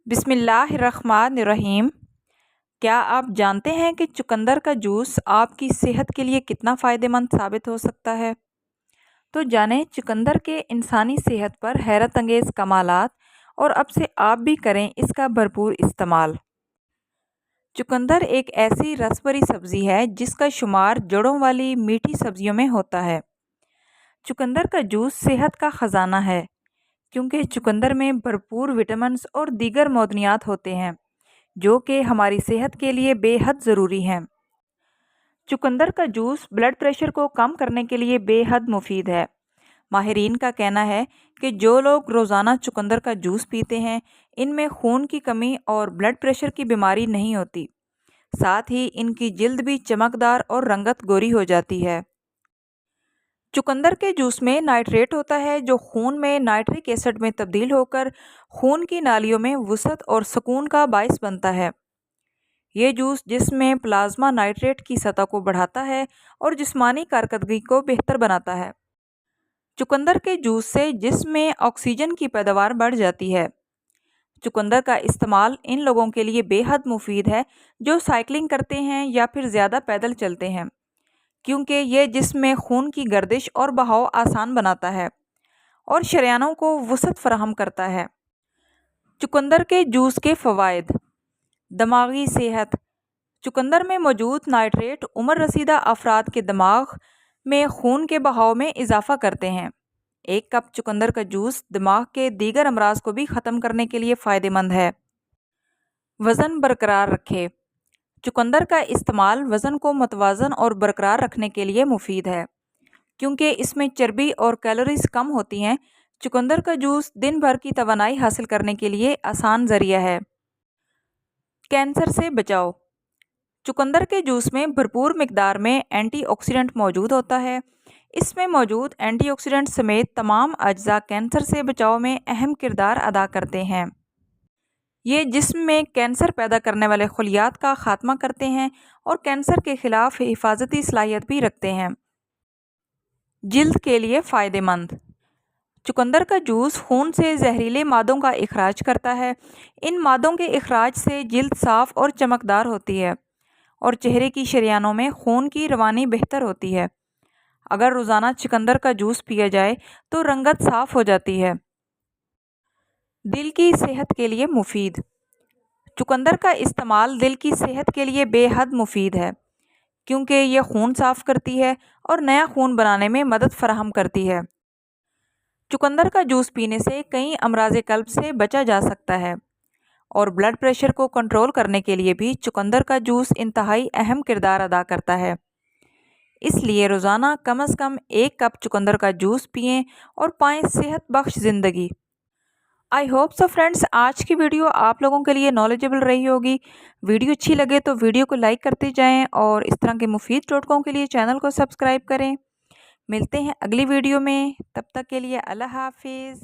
بسم اللہ الرحمن الرحیم۔ کیا آپ جانتے ہیں کہ چقندر کا جوس آپ کی صحت کے لیے کتنا فائدہ مند ثابت ہو سکتا ہے؟ تو جانیں چقندر کے انسانی صحت پر حیرت انگیز کمالات، اور اب سے آپ بھی کریں اس کا بھرپور استعمال۔ چقندر ایک ایسی رس بھری سبزی ہے جس کا شمار جڑوں والی میٹھی سبزیوں میں ہوتا ہے۔ چقندر کا جوس صحت کا خزانہ ہے، کیونکہ چقندر میں بھرپور وٹامنز اور دیگر معدنیات ہوتے ہیں جو کہ ہماری صحت کے لیے بے حد ضروری ہیں۔ چقندر کا جوس بلڈ پریشر کو کم کرنے کے لیے بے حد مفید ہے۔ ماہرین کا کہنا ہے کہ جو لوگ روزانہ چقندر کا جوس پیتے ہیں ان میں خون کی کمی اور بلڈ پریشر کی بیماری نہیں ہوتی، ساتھ ہی ان کی جلد بھی چمکدار اور رنگت گوری ہو جاتی ہے۔ چقندر کے جوس میں نائٹریٹ ہوتا ہے جو خون میں نائٹرک ایسڈ میں تبدیل ہو کر خون کی نالیوں میں وسعت اور سکون کا باعث بنتا ہے۔ یہ جوس جسم میں پلازما نائٹریٹ کی سطح کو بڑھاتا ہے اور جسمانی کارکردگی کو بہتر بناتا ہے۔ چقندر کے جوس سے جسم میں آکسیجن کی پیداوار بڑھ جاتی ہے۔ چقندر کا استعمال ان لوگوں کے لیے بے حد مفید ہے جو سائیکلنگ کرتے ہیں یا پھر زیادہ پیدل چلتے ہیں، کیونکہ یہ جسم میں خون کی گردش اور بہاؤ آسان بناتا ہے اور شریانوں کو وسعت فراہم کرتا ہے۔ چقندر کے جوس کے فوائد: دماغی صحت: چقندر میں موجود نائٹریٹ عمر رسیدہ افراد کے دماغ میں خون کے بہاؤ میں اضافہ کرتے ہیں۔ ایک کپ چقندر کا جوس دماغ کے دیگر امراض کو بھی ختم کرنے کے لیے فائدہ مند ہے۔ وزن برقرار رکھے: چقندر کا استعمال وزن کو متوازن اور برقرار رکھنے کے لیے مفید ہے، کیونکہ اس میں چربی اور کیلوریز کم ہوتی ہیں۔ چقندر کا جوس دن بھر کی توانائی حاصل کرنے کے لیے آسان ذریعہ ہے۔ کینسر سے بچاؤ: چقندر کے جوس میں بھرپور مقدار میں اینٹی آکسیڈنٹ موجود ہوتا ہے۔ اس میں موجود اینٹی آکسیڈنٹ سمیت تمام اجزاء کینسر سے بچاؤ میں اہم کردار ادا کرتے ہیں۔ یہ جسم میں کینسر پیدا کرنے والے خلیات کا خاتمہ کرتے ہیں اور کینسر کے خلاف حفاظتی صلاحیت بھی رکھتے ہیں۔ جلد کے لیے فائدہ مند: چقندر کا جوس خون سے زہریلے مادوں کا اخراج کرتا ہے۔ ان مادوں کے اخراج سے جلد صاف اور چمکدار ہوتی ہے اور چہرے کی شریانوں میں خون کی روانی بہتر ہوتی ہے۔ اگر روزانہ چقندر کا جوس پیا جائے تو رنگت صاف ہو جاتی ہے۔ دل کی صحت کے لیے مفید: چقندر کا استعمال دل کی صحت کے لیے بے حد مفید ہے، کیونکہ یہ خون صاف کرتی ہے اور نیا خون بنانے میں مدد فراہم کرتی ہے۔ چقندر کا جوس پینے سے کئی امراض قلب سے بچا جا سکتا ہے اور بلڈ پریشر کو کنٹرول کرنے کے لیے بھی چقندر کا جوس انتہائی اہم کردار ادا کرتا ہے۔ اس لیے روزانہ کم از کم ایک کپ چقندر کا جوس پئیں اور پائیں صحت بخش زندگی۔ آئی ہوپ سو فرینڈس، آج کی ویڈیو آپ لوگوں کے لیے نالجبل رہی ہوگی۔ ویڈیو اچھی لگے تو ویڈیو کو لائک کرتے جائیں اور اس طرح کے مفید ٹوٹکوں کے لیے چینل کو سبسکرائب کریں۔ ملتے ہیں اگلی ویڈیو میں، تب تک کے لیے اللہ حافظ۔